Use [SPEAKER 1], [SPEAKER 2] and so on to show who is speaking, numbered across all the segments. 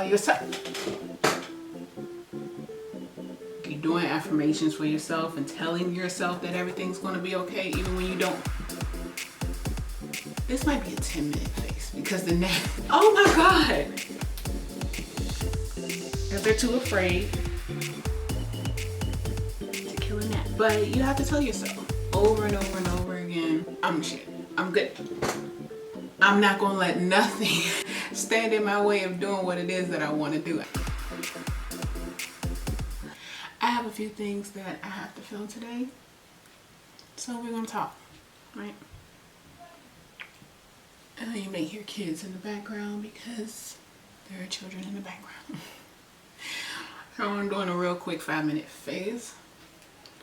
[SPEAKER 1] yourself. You're doing affirmations for yourself and telling yourself that everything's going to be okay even when you don't. This might be a 10-minute face because the next, oh my God, if they're too afraid to kill a gnat. But you have to tell yourself over and over and over again, I'm shit, I'm good. I'm not gonna let nothing stand in my way of doing what it is that I want to do. I have a few things that I have to film today, so we're gonna talk, right? And you may hear kids in the background because there are children in the background. So I'm doing a real quick 5-minute phase,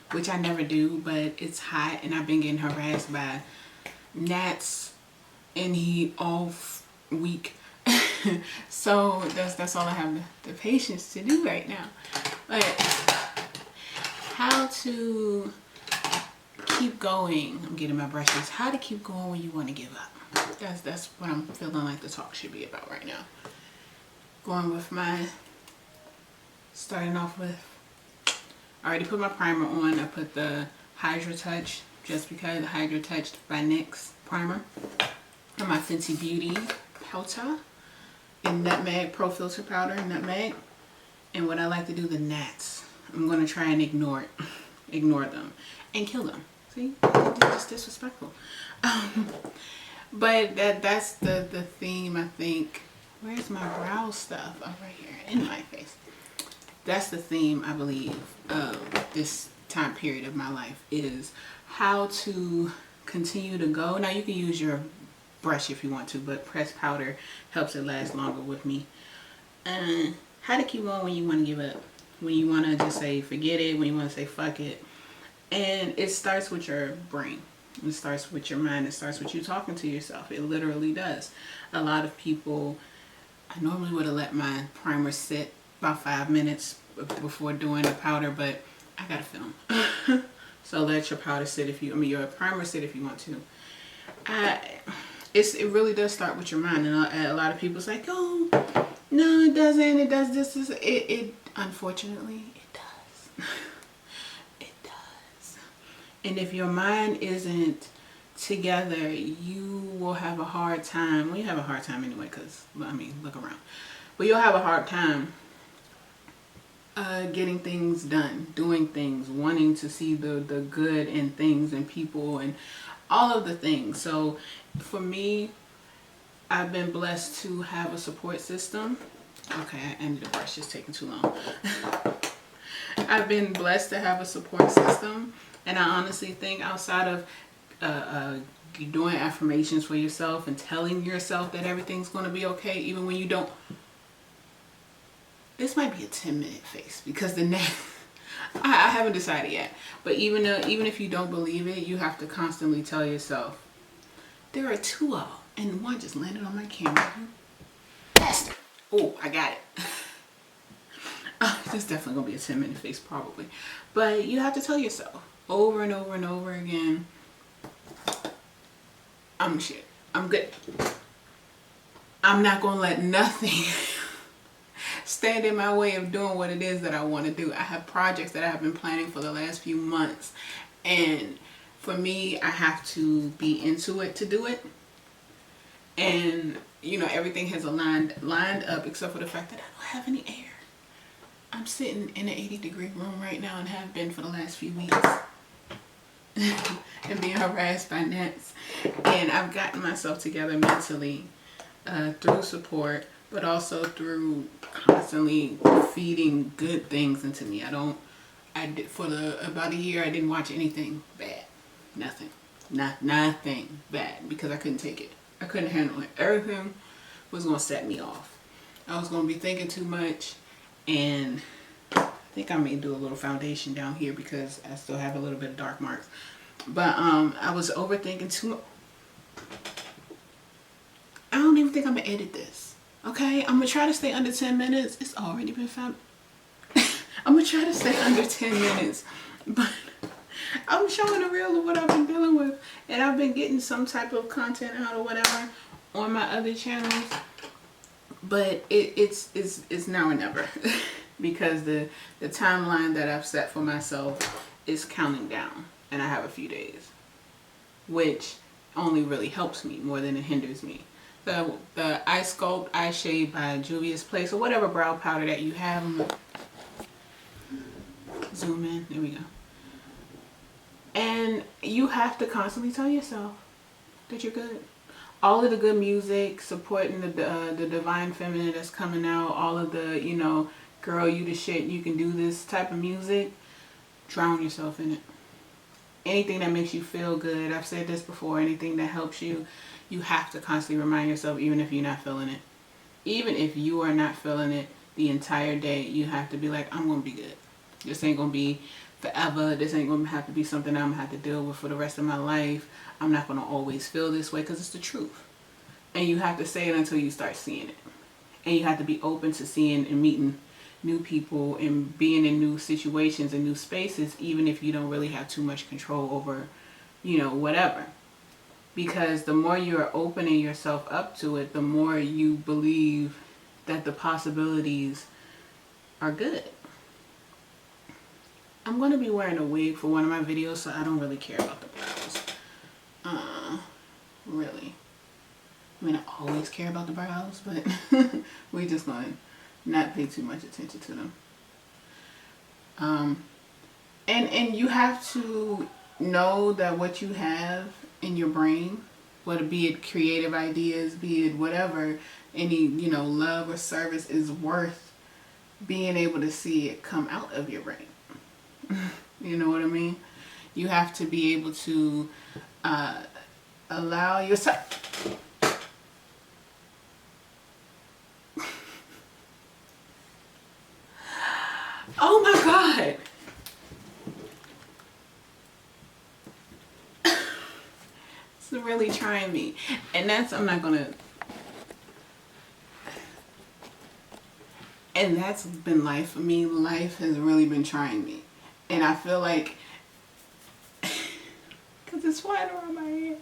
[SPEAKER 1] which I never do, but it's hot and I've been getting harassed by gnats and heat all week. So that's all I have the patience to do right now. But how to keep going, I'm getting my brushes, how to keep going when you want to give up. That's what I'm feeling like the talk should be about right now. Going with starting off with, I already put my primer on. I put the Hydra Touch, just because, the Hydra Touch by NYX primer. And my Fenty Beauty powder in Nutmeg, Pro Filter powder in Nutmeg. And what I like to do, the gnats. I'm going to try and ignore them and kill them. See, it's just disrespectful. But that's the theme, I think. Where's my brow stuff? Oh, right here in my face. That's the theme, I believe, of this time period of my life, is how to continue to go. Now you can use your brush if you want to, but pressed powder helps it last longer with me. And how to keep going when you want to give up, when you want to just say forget it, when you want to say fuck it. And it starts with your brain. It starts with your mind. It starts with you talking to yourself. It literally does. A lot of people, I normally would have let my primer sit about 5 minutes before doing the powder, but I gotta film. So let your powder sit your primer sit if you want to. It really does start with your mind, and a lot of people's like, oh, no, it doesn't. It does this. It unfortunately, it does. It does. And if your mind isn't together, you will have a hard time. Well, you have a hard time anyway, because, I mean, look around. But you'll have a hard time getting things done, doing things, wanting to see the good in things and people and all of the things. So for me, I've been blessed to have a support system. Okay, I ended the brush, it's taking too long. I've been blessed to have a support system, and I honestly think outside of doing affirmations for yourself and telling yourself that everything's going to be okay even when you don't. This might be a 10-minute face because the next, I haven't decided yet. But even if you don't believe it, you have to constantly tell yourself, there are two of them, and one just landed on my camera. Bastard. Oh, I got it. This is definitely going to be a 10-minute face probably. But you have to tell yourself over and over and over again, I'm shit. I'm good. I'm not going to let nothing stand in my way of doing what it is that I want to do. I have projects that I have been planning for the last few months, and for me, I have to be into it to do it. And you know, everything has lined up except for the fact that I don't have any air. I'm sitting in an 80-degree room right now and have been for the last few weeks. And being harassed by gnats. And I've gotten myself together mentally through support, but also through constantly feeding good things into me. For about a year, I didn't watch anything bad. Nothing. Nothing bad, because I couldn't take it. I couldn't handle it. Everything was going to set me off. I was going to be thinking too much, and I think I may do a little foundation down here because I still have a little bit of dark marks. But I was overthinking too much. I don't even think I'm going to edit this. Okay? I'm going to try to stay under 10 minutes. It's already been 5. I'm going to try to stay under 10 minutes. But I'm showing the real of what I've been dealing with. And I've been getting some type of content out or whatever on my other channels. But it's now or never because the timeline that I've set for myself is counting down, and I have a few days, which only really helps me more than it hinders me. So the Sculp Eye Shade by Juvia's Place, or whatever brow powder that you have. Zoom in, there we go. And you have to constantly tell yourself that you're good. All of the good music supporting the divine feminine that's coming out, all of the, you know, girl, you the shit, you can do this type of music, drown yourself in it. Anything that makes you feel good, I've said this before, anything that helps you, you have to constantly remind yourself, even if you're not feeling it. Even if you are not feeling it the entire day, you have to be like, I'm going to be good. This ain't going to be forever. This ain't going to have to be something I'm going to have to deal with for the rest of my life. I'm not going to always feel this way, because it's the truth. And you have to say it until you start seeing it. And you have to be open to seeing and meeting new people and being in new situations and new spaces, even if you don't really have too much control over, you know, whatever. Because the more you're opening yourself up to it, the more you believe that the possibilities are good. I'm going to be wearing a wig for one of my videos, so I don't really care about the brows. Really. I mean, I always care about the brows, but we just going to not pay too much attention to them. And you have to know that what you have in your brain, whether be it creative ideas, be it whatever, any, you know, love or service, is worth being able to see it come out of your brain. You know what I mean? You have to be able to allow yourself. Oh my God. It's really trying me. And that's, I'm not gonna. And that's been life for me. Life has really been trying me. And I feel like, because it's flying around my head.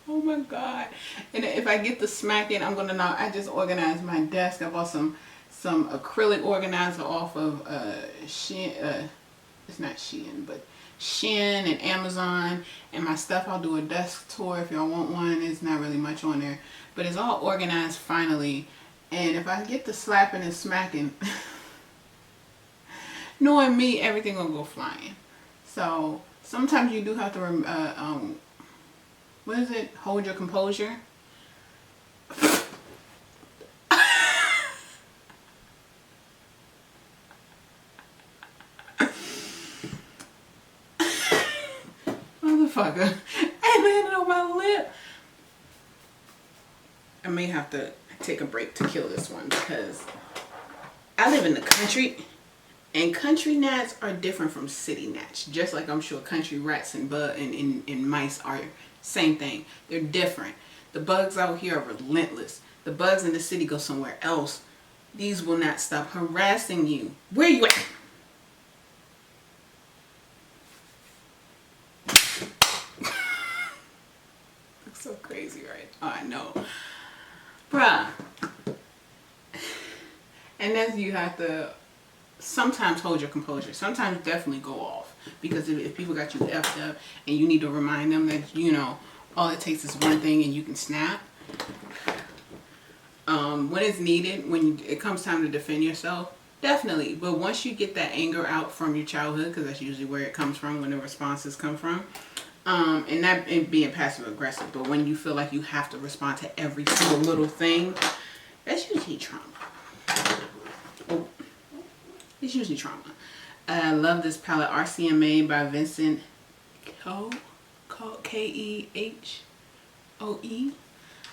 [SPEAKER 1] Oh my God. And if I get the smacking, I'm going to know. I just organized my desk. I bought some acrylic organizer off of Shein. It's not Shein, but Shein and Amazon. And my stuff, I'll do a desk tour if y'all want one. It's not really much on there. But it's all organized finally. And if I get the slapping and smacking, knowing me, everything will go flying. So sometimes you do have to, what is it? Hold your composure. Motherfucker. I landed on my lip. I may have to take a break to kill this one, because I live in the country. And country gnats are different from city gnats. Just like I'm sure country rats and mice are same thing. They're different. The bugs out here are relentless. The bugs in the city go somewhere else. These will not stop harassing you. Where you at? Looks so crazy, right? Oh, I know. Bruh. And then you have to sometimes hold your composure. Sometimes definitely go off. Because if people got you effed up and you need to remind them that, you know, all it takes is one thing and you can snap. When it's needed, when it comes time to defend yourself, definitely. But once you get that anger out from your childhood, because that's usually where it comes from, when the responses come from, and not being passive aggressive, but when you feel like you have to respond to every single little thing, that's usually trauma. Oh, it's usually trauma. I love this palette, RCMA by Vincent. Kehoe, Kehoe.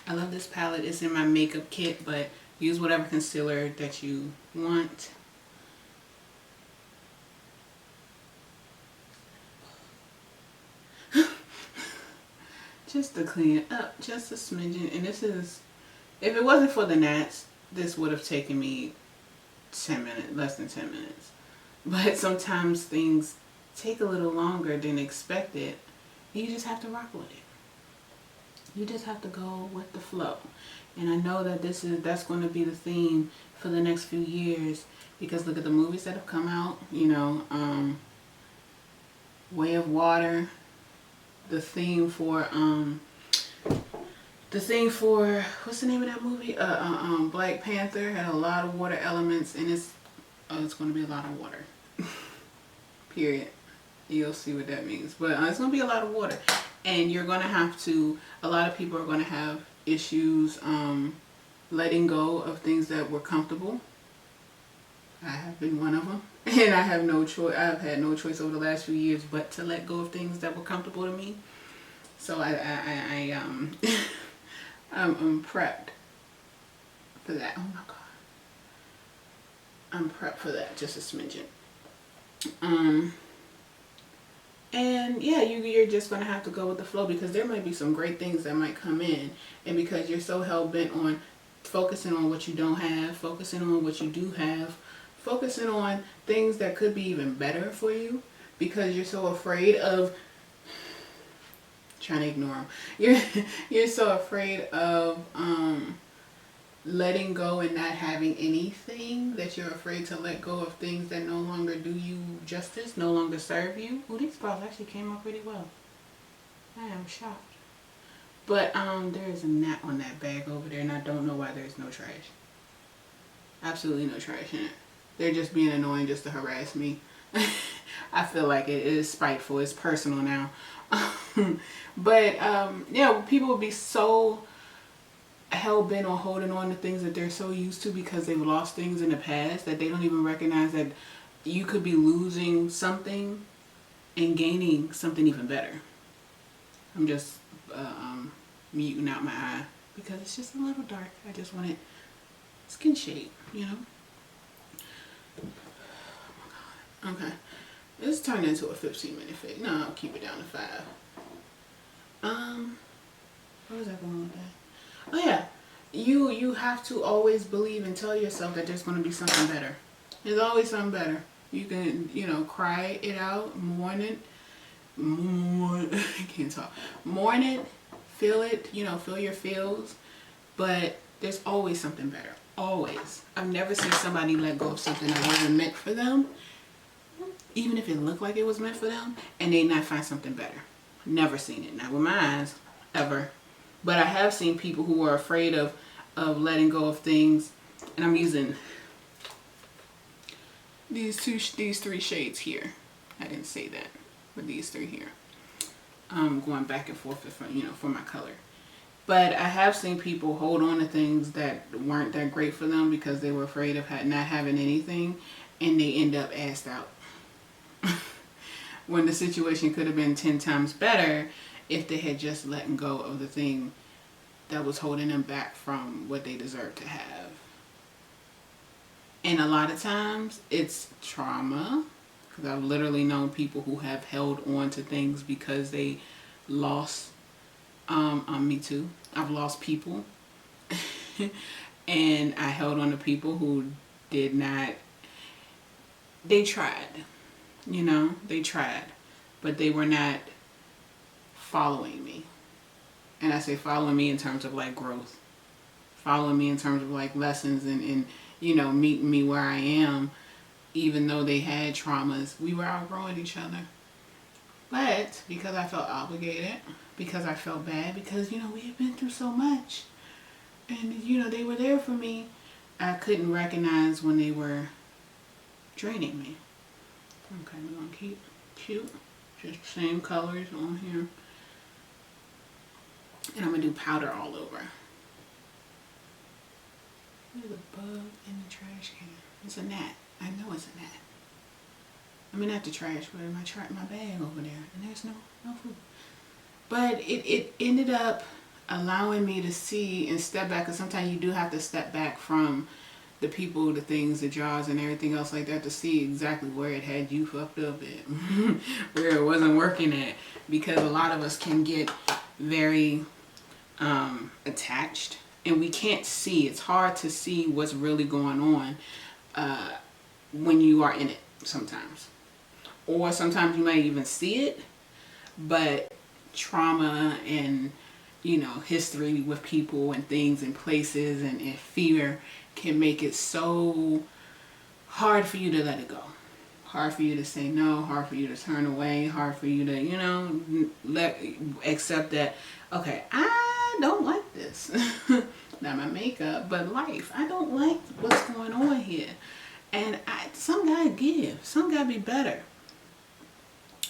[SPEAKER 1] I love this palette. It's in my makeup kit, but use whatever concealer that you want. Just to clean it up, just a smidgen. And this is, if it wasn't for the gnats, this would have taken me 10 minutes, less than 10 minutes. But sometimes things take a little longer than expected. You just have to rock with it. You just have to go with the flow. And I know that that's going to be the theme for the next few years, because look at the movies that have come out, you know, Way of Water, the theme for what's the name of that movie? Black Panther had a lot of water elements, and it's going to be a lot of water. Period. You'll see what that means. But it's going to be a lot of water, and you're going to have to. A lot of people are going to have issues letting go of things that were comfortable. I have been one of them, and I have no choice. I've had no choice over the last few years but to let go of things that were comfortable to me. So I'm prepped for that. Oh my God. I'm prepped for that, just a smidgen. And yeah, you're just going to have to go with the flow, because there might be some great things that might come in. And because you're so hell-bent on focusing on what you don't have, focusing on what you do have, focusing on things that could be even better for you, because you're so afraid of trying to ignore them. You're so afraid of letting go and not having anything, that you're afraid to let go of things that no longer do you justice, no longer serve you. Oh, these balls actually came out pretty well. I am shocked. But there is a gnat on that bag over there, and I don't know why there's no trash. Absolutely no trash in it. They're just being annoying just to harass me. I feel like it is spiteful. It's personal now. But yeah, people would be so hell-bent on holding on to things that they're so used to because they've lost things in the past, that they don't even recognize that you could be losing something and gaining something even better. I'm just muting out my eye because it's just a little dark. I just want it skin shade, you know. Oh my God. Okay, this turned into a 15-minute fit. No, I'll keep it down to 5. Where was I going with that? Oh yeah, you have to always believe and tell yourself that there's going to be something better. There's always something better. You can, you know, cry it out, mourn it, I can't talk. Mourn it, feel it, you know, feel your feels, but there's always something better. Always. I've never seen somebody let go of something that wasn't meant for them, even if it looked like it was meant for them, and they not find something better. Never seen it. Not with my eyes, ever. But I have seen people who are afraid of letting go of things, and I'm using these 3 shades here. I didn't say that, but these 3 here. I'm going back and forth for, you know, for my color. But I have seen people hold on to things that weren't that great for them because they were afraid of not having anything, and they end up assed out. When the situation could have been 10 times better if they had just let go of the thing that was holding them back from what they deserve to have. And a lot of times it's trauma, because I've literally known people who have held on to things because they lost, me too. I've lost people and I held on to people who did not, they tried, you know, they tried, but they were not following me. And I say following me in terms of like growth, following me in terms of like lessons and you know, meeting me where I am. Even though they had traumas, we were outgrowing each other. But because I felt obligated, because I felt bad, because, you know, we had been through so much, and, you know, they were there for me, I couldn't recognize when they were draining me. Okay, we're going to keep cute, just the same colors on here. And I'm going to do powder all over. There's a bug in the trash can. It's a gnat. I know it's a gnat. I mean, not the trash, but my bag over there. And there's no food. But it ended up allowing me to see and step back. Because sometimes you do have to step back from the people, the things, the jars, and everything else like that to see exactly where it had you fucked up at. Where it wasn't working at. Because a lot of us can get very attached. And we can't see. It's hard to see what's really going on when you are in it sometimes. Or sometimes you might even see it, but trauma and you know, history with people and things and places, and fear can make it so hard for you to let it go. Hard for you to say no, hard for you to turn away, hard for you to, you know, accept that, okay, I don't like this. Not my makeup, but life. I don't like what's going on here. And some gotta give. Some gotta be better.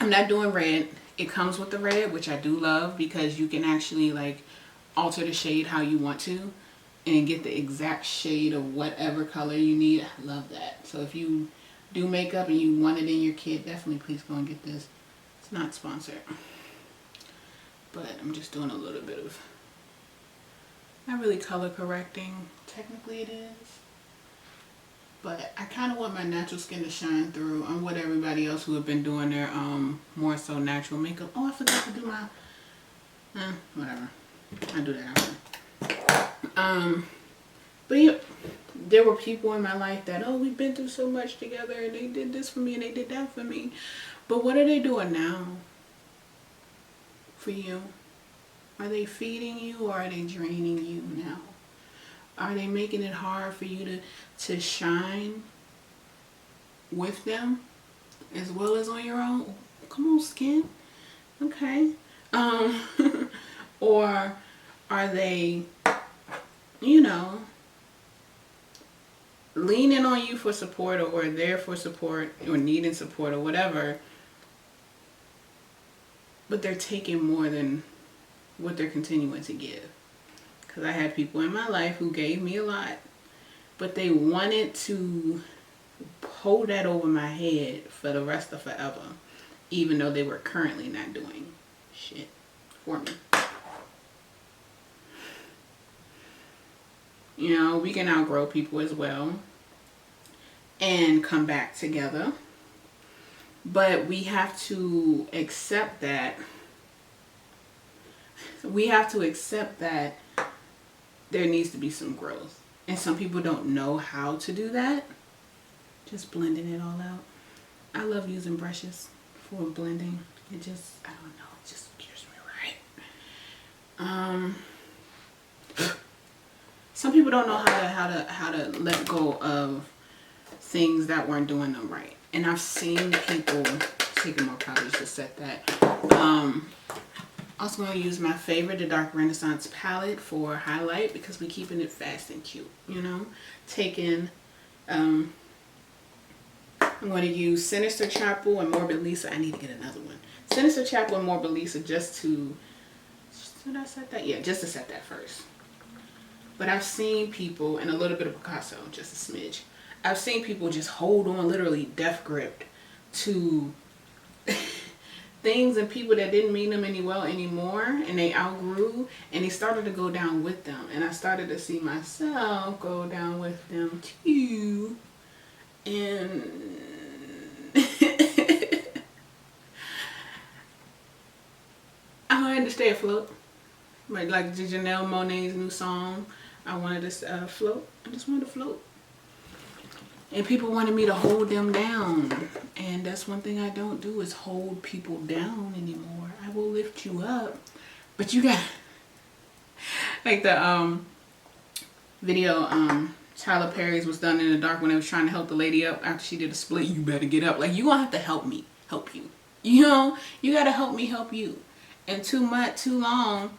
[SPEAKER 1] I'm not doing red. It comes with the red, which I do love, because you can actually like alter the shade how you want to and get the exact shade of whatever color you need. I love that. So if you do makeup and you want it in your kit, definitely please go and get this. It's not sponsored, but I'm just doing a little bit of, not really color correcting, technically it is, but I kind of want my natural skin to shine through on what everybody else who have been doing their more so natural makeup. Oh, I forgot to do my whatever, I do that after. But yeah, there were people in my life that, oh, we've been through so much together, and they did this for me and they did that for me. But what are they doing now for you? Are they feeding you, or are they draining you now? Are they making it hard for you to shine with them as well as on your own? Come on, skin. Okay. Or are they, you know, leaning on you for support, or there for support, or needing support, or whatever, but they're taking more than what they're continuing to give? Because I had people in my life who gave me a lot, but they wanted to hold that over my head for the rest of forever, even though they were currently not doing shit for me. You know, we can outgrow people as well and come back together, but we have to accept that. We have to accept that there needs to be some growth, and some people don't know how to do that. Just blending it all out. I love using brushes for blending. It just, I don't know, it just gives me right. Some people don't know how to let go of things that weren't doing them right. And I've seen people taking more powders to set that. Also going to use my favorite, the Dark Renaissance palette for highlight, because we're keeping it fast and cute, you know. Taking, I'm going to use Sinister Chapel and Morbid Lisa. I need to get another one. Sinister Chapel and Morbid Lisa just to, did I set that? Yeah, just to set that first. But I've seen people, and a little bit of Picasso, just a smidge. I've seen people just hold on, literally death gripped to things and people that didn't mean them any well anymore, and they outgrew, and they started to go down with them. And I started to see myself go down with them too. And I wanted to stay afloat. Like Janelle Monáe's new song, I wanted to float. I just wanted to float. And people wanted me to hold them down. And that's one thing I don't do, is hold people down anymore. I will lift you up. But you got, like the video Tyler Perry's was done in the dark when they was trying to help the lady up after she did a split. You better get up. Like, you gonna have to help me help you. You know, you gotta help me help you. And too long,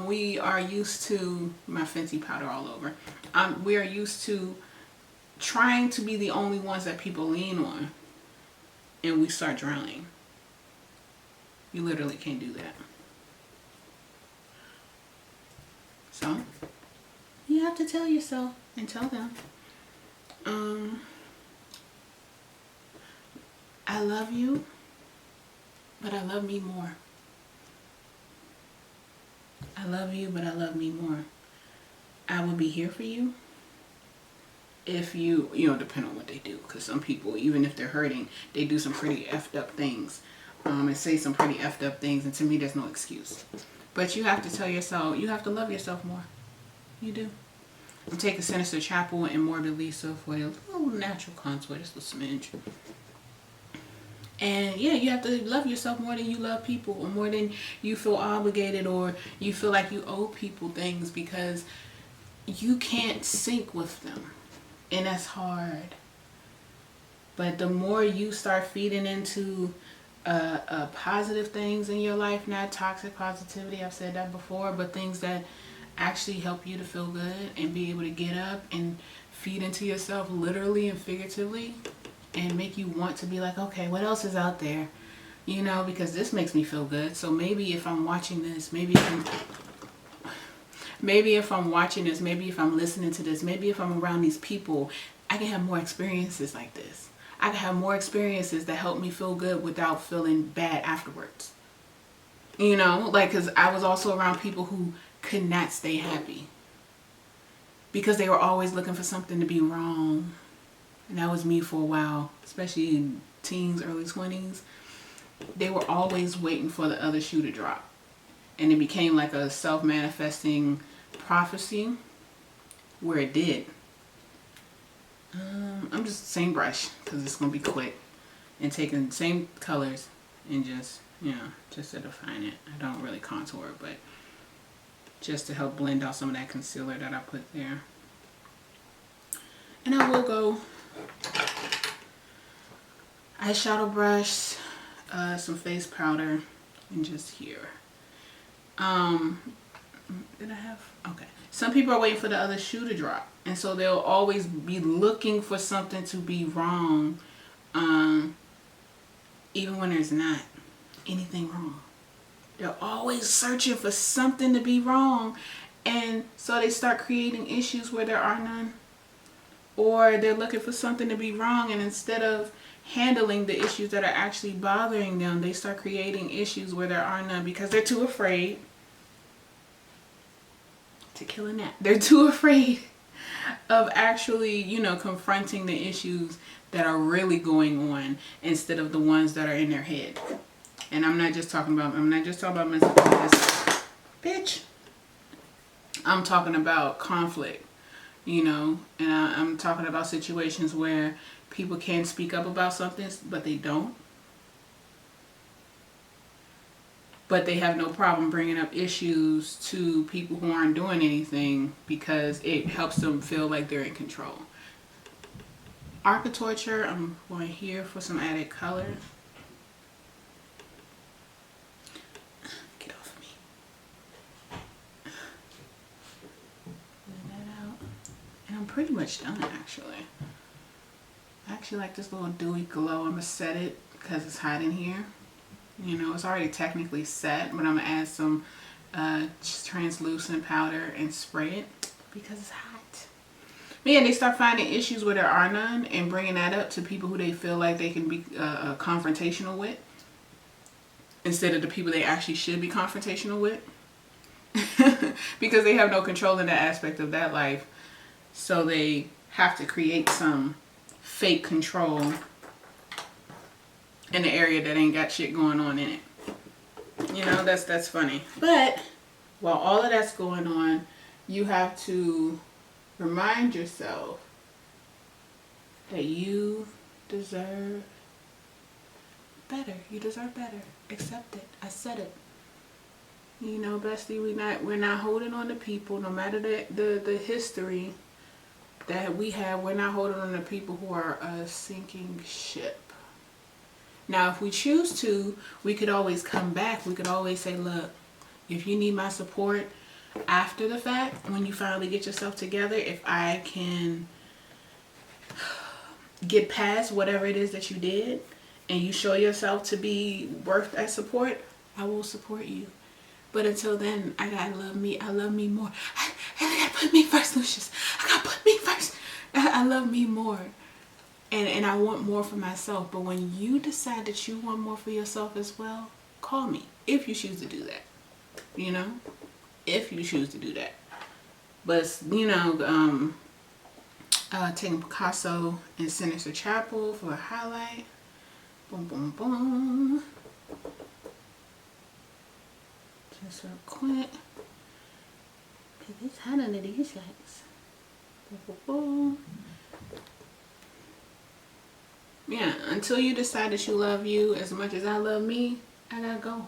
[SPEAKER 1] we are used to, my Fenty powder all over. We are used to trying to be the only ones that people lean on, and we start drowning. You literally can't do that. So you have to tell yourself and tell them, I love you, but I love me more. I love you, but I love me more. I will be here for you. If you know, depend on what they do, because some people, even if they're hurting, they do some pretty effed up things, and say some pretty effed up things, and to me there's no excuse. But you have to tell yourself, you have to love yourself more. You do. I'm taking Sinister Chapel and Morbid Lisa for a little natural contour, just a smidge. And yeah, you have to love yourself more than you love people, or more than you feel obligated, or you feel like you owe people things, because you can't sync with them. And that's hard. But the more you start feeding into positive things in your life, not toxic positivity, I've said that before, but things that actually help you to feel good and be able to get up and feed into yourself literally and figuratively, and make you want to be like, okay, what else is out there? You know, because this makes me feel good. So maybe if I'm watching this, maybe if I'm watching this, maybe if I'm listening to this, maybe if I'm around these people, I can have more experiences like this. I can have more experiences that help me feel good without feeling bad afterwards. You know, like, because I was also around people who could not stay happy because they were always looking for something to be wrong. And that was me for a while, especially in teens, early 20s. They were always waiting for the other shoe to drop. And it became like a self-manifesting prophecy where it did. I'm just same brush because it's going to be quick. And taking the same colors and just, you know, just to define it. I don't really contour, but just to help blend out some of that concealer that I put there. And I will go eyeshadow brush, some face powder, and just here. Did I have? Okay. Some people are waiting for the other shoe to drop, and so they'll always be looking for something to be wrong, even when there's not anything wrong. They're always searching for something to be wrong, and so they start creating issues where there are none. Or they're looking for something to be wrong, and instead of handling the issues that are actually bothering them, they start creating issues where there are none because they're too afraid to kill a gnat. They're too afraid of actually, you know, confronting the issues that are really going on instead of the ones that are in their head. And I'm not just talking about mental illness, bitch. I'm talking about conflict, you know, and I'm talking about situations where people can speak up about something, but they don't. But they have no problem bringing up issues to people who aren't doing anything because it helps them feel like they're in control. Architecture, I'm going here for some added color. Get off of me. Blend that out. And I'm pretty much done, actually. I actually like this little dewy glow. I'm going to set it because it's hot in here. You know, it's already technically set, but I'm going to add some translucent powder and spray it because it's hot. But yeah, they start finding issues where there are none and bringing that up to people who they feel like they can be confrontational with instead of the people they actually should be confrontational with because they have no control in that aspect of that life. So they have to create some fake control in the area that ain't got shit going on in it. You know, that's funny. But while all of that's going on, you have to remind yourself that you deserve better. You deserve better. Accept it. I said it. You know, bestie, we're not holding on to people, no matter the history that we have. We're not holding on to people who are a sinking ship. Now, if we choose to, we could always come back. We could always say, look, if you need my support after the fact, when you finally get yourself together, if I can get past whatever it is that you did and you show yourself to be worth that support, I will support you. But until then, I gotta love me. I love me more. I gotta put me first, Lucius. I gotta put me first. I love me more. And I want more for myself. But when you decide that you want more for yourself as well, call me. If you choose to do that. You know? If you choose to do that. But, you know, taking Picasso and Sinister Chapel for a highlight. Boom, boom, boom. Just real quick. Because it's hot under these lights. Boom, boom, boom. Yeah, until you decide that you love you as much as I love me, I gotta go.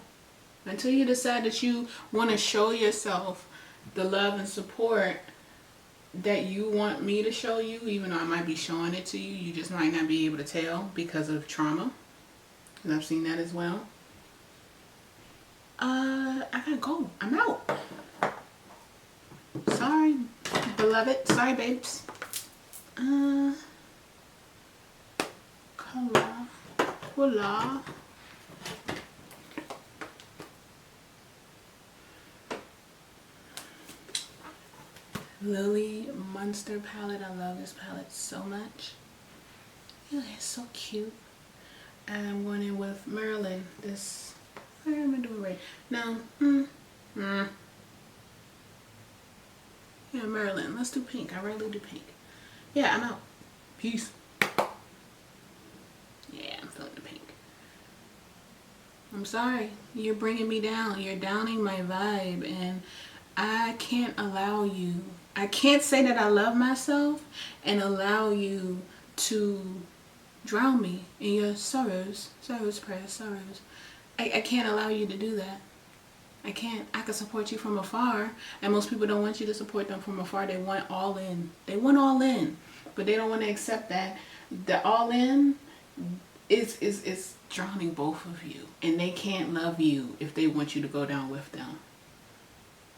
[SPEAKER 1] Until you decide that you want to show yourself the love and support that you want me to show you, even though I might be showing it to you, you just might not be able to tell because of trauma. And I've seen that as well. I gotta go. I'm out. Sorry, beloved. Sorry, babes. Hola. Lily Munster palette. I love this palette so much. It's so cute. I'm going in with Marilyn. This, what am I doing right? No. Yeah, Marilyn. Let's do pink. I rarely do pink. Yeah, I'm out. Peace. Yeah, I'm feeling the pink. I'm sorry. You're bringing me down. You're downing my vibe, and I can't allow you. I can't say that I love myself and allow you to drown me in your sorrows. I can't allow you to do that. I can't. I can support you from afar, and most people don't want you to support them from afar. They want all in. They want all in, but they don't want to accept that the all in is drowning both of you, and they can't love you if they want you to go down with them,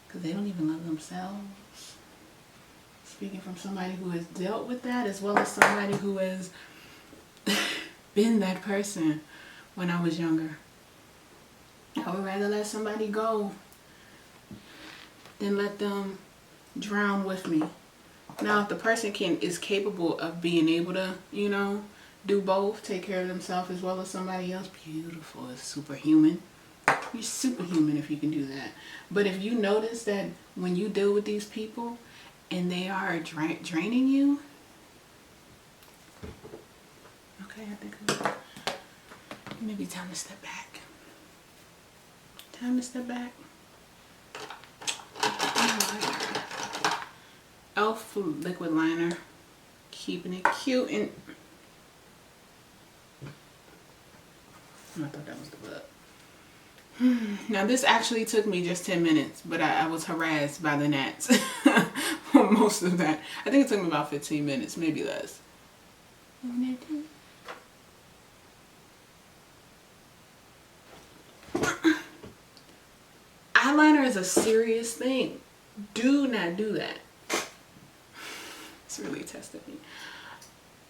[SPEAKER 1] because they don't even love themselves. Speaking from somebody who has dealt with that, as well as somebody who has been that person when I was younger. I would rather let somebody go than let them drown with me. Now, if the person is capable of being able to, you know, do both, take care of themselves as well as somebody else, beautiful. It's superhuman. You're superhuman if you can do that. But if you notice that when you deal with these people and they are draining you, okay, I think maybe time to step back. Time to step back. Elf liquid liner, keeping it cute, and I thought that was the book. Now this actually took me just 10 minutes, but I was harassed by the gnats for most of that. I think it took me about 15 minutes, maybe less. Eyeliner is a serious thing. Do not do that. It's really testing me.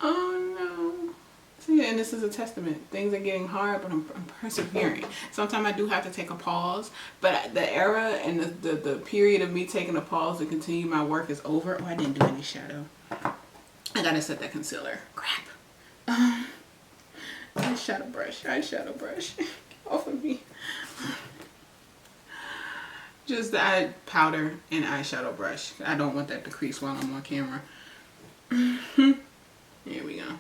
[SPEAKER 1] Oh no. See, and this is a testament. Things are getting hard, but I'm persevering. Sometimes I do have to take a pause, but the era and the period of me taking a pause to continue my work is over. Oh, I didn't do any shadow. I gotta set that concealer. Crap. Eyeshadow brush. Get off of me. Just the eye powder and eyeshadow brush. I don't want that to crease while I'm on camera. Here we go.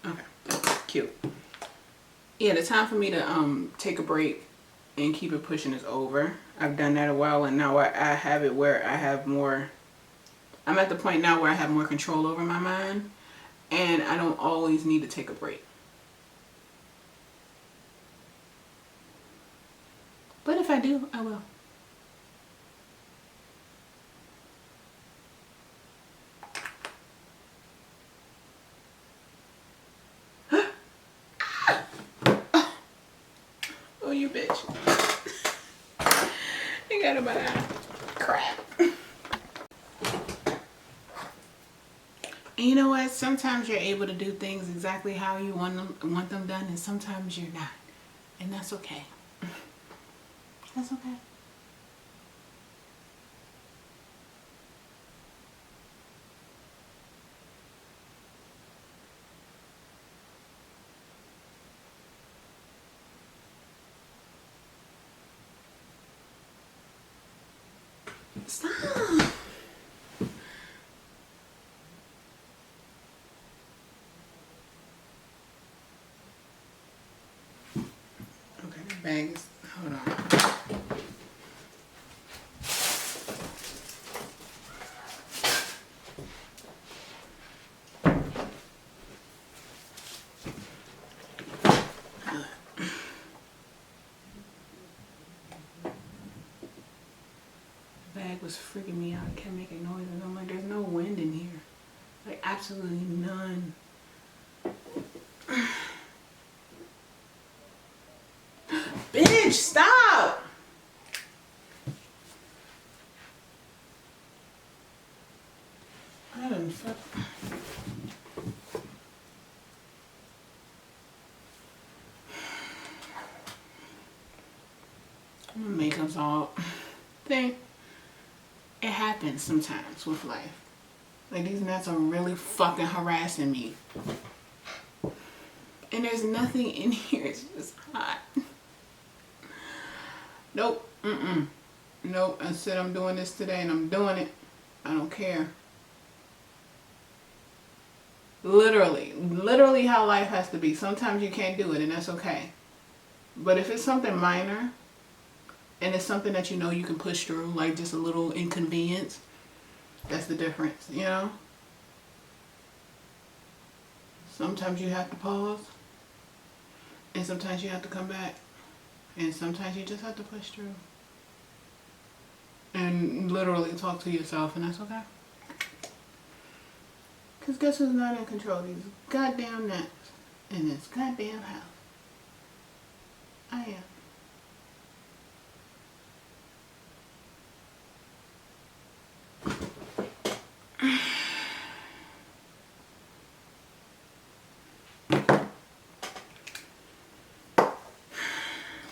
[SPEAKER 1] Okay, cute. Yeah, the time for me to take a break and keep it pushing is over. I've done that a while, and now I have it where I have more. I'm at the point now where I have more control over my mind, and I don't always need to take a break. But if I do, I will. Oh, you bitch. You got in my eye. Crap. And you know what? Sometimes you're able to do things exactly how you want them done, and sometimes you're not. And that's okay. That's okay. Stop. Okay, the bags. Hold on. good. The bag was freaking me out. It kept making noises. I'm like, there's no wind in here. Like, absolutely none. Bitch, stop! I done fuck. My makeup's all thing. It happens sometimes with life. Like, these nuts are really fucking harassing me. And there's nothing in here. It's just hot. Nope. Nope. I said I'm doing this today and I'm doing it. I don't care. Literally how life has to be. Sometimes you can't do it and that's okay. But if it's something minor and it's something that you know you can push through, like just a little inconvenience, that's the difference, you know? Sometimes you have to pause and sometimes you have to come back and sometimes you just have to push through and literally talk to yourself, and that's okay. Because guess who's not in control of these goddamn nuts in this goddamn house? I am.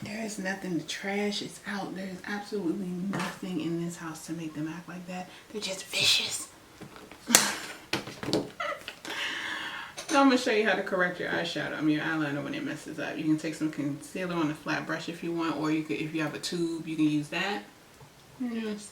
[SPEAKER 1] There is nothing to trash. It's out. There is absolutely nothing in this house to make them act like that. They're just vicious. So I'm going to show you how to correct your eyeshadow, your eyeliner when it messes up. You can take some concealer on a flat brush if you want, or you could, if you have a tube, you can use that. Yes.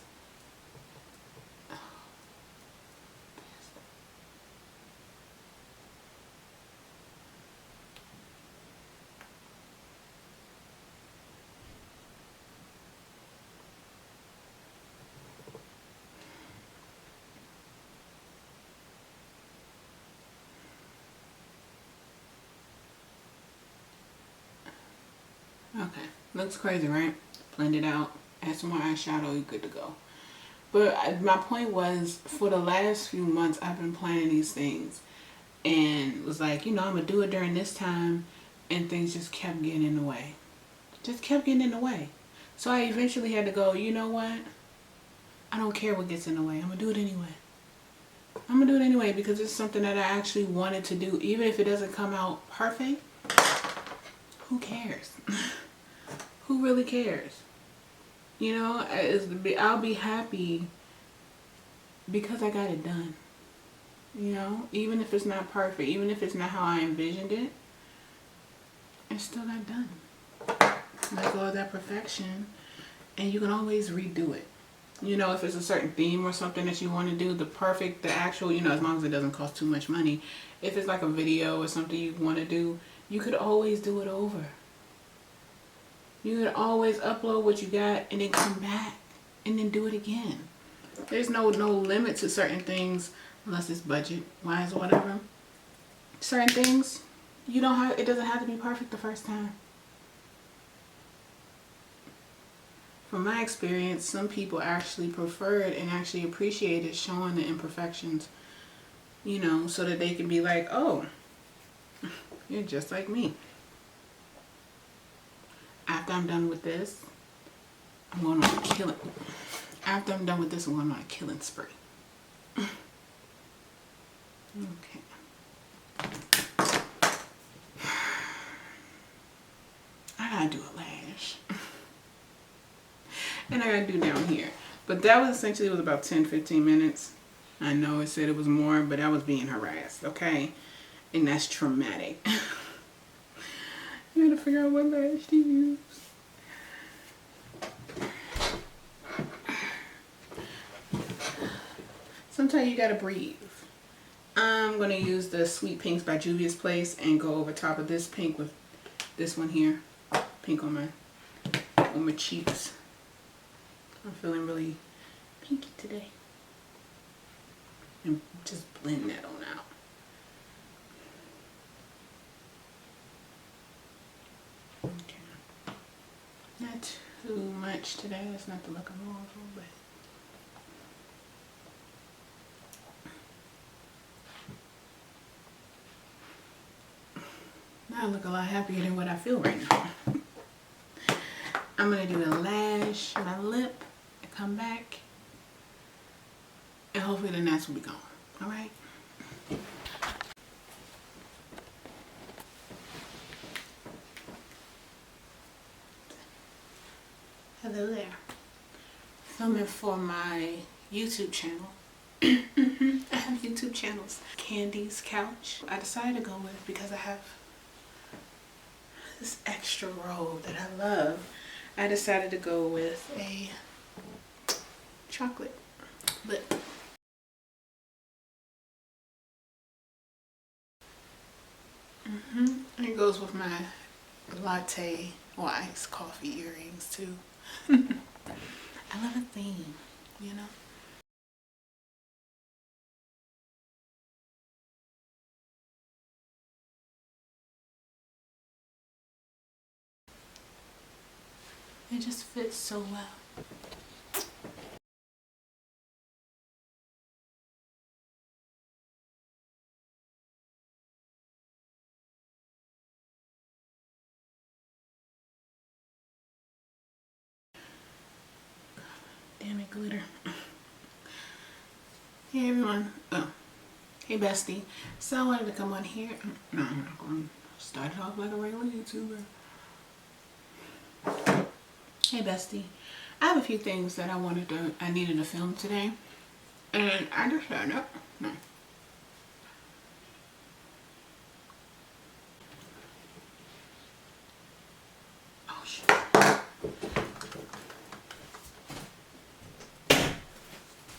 [SPEAKER 1] Okay, looks crazy, right? Blend it out, add some more eyeshadow, you're good to go. But my point was, for the last few months, I've been planning these things and was like, you know, I'm going to do it during this time, and things just kept getting in the way. Just kept getting in the way. So I eventually had to go, you know what? I don't care what gets in the way. I'm going to do it anyway. I'm going to do it anyway because it's something that I actually wanted to do. Even if it doesn't come out perfect, who cares? Who really cares? You know, I'll be happy because I got it done. You know, even if it's not perfect, even if it's not how I envisioned it, it still got done. Let go of that perfection, and you can always redo it. You know, if it's a certain theme or something that you want to do, the actual, you know, as long as it doesn't cost too much money. If it's like a video or something you want to do, you could always do it over. You could always upload what you got and then come back and then do it again. There's no limit to certain things unless it's budget wise or whatever. Certain things, it doesn't have to be perfect the first time. From my experience, some people actually preferred and actually appreciated showing the imperfections, you know, so that they can be like, oh, you're just like me. After I'm done with this, I'm going on a killing. After I'm done with this, I'm going on a killing spree. Okay. I gotta do a lash. And I gotta do down here. But that was essentially, it was about 10-15 minutes. I know it said it was more, but I was being harassed, okay? And that's traumatic. You gotta figure out what lash to use. Sometimes you gotta breathe. I'm gonna use the Sweet Pinks by Juvia's Place and go over top of this pink with this one here. Pink on my cheeks. I'm feeling really pinky today. And just blend that on out. Not too much today. That's not the look I'm going for, but now I look a lot happier than what I feel right now. I'm gonna do a lash, my lip, and come back, and hopefully the gnats will be gone. All right. Hello there. Filming for my YouTube channel. I have YouTube channels. Candy's Couch. I decided to go with because I have this extra roll that I love. I decided to go with a chocolate lip. It goes with my latte or iced coffee earrings too. I love a theme, you know? It just fits so well. Damn it, glitter. Hey everyone. Oh, hey bestie. So I wanted to come on here. No, I'm not going to start it off like a regular YouTuber. Hey bestie. I have a few things that I needed to film today. And I decided, no,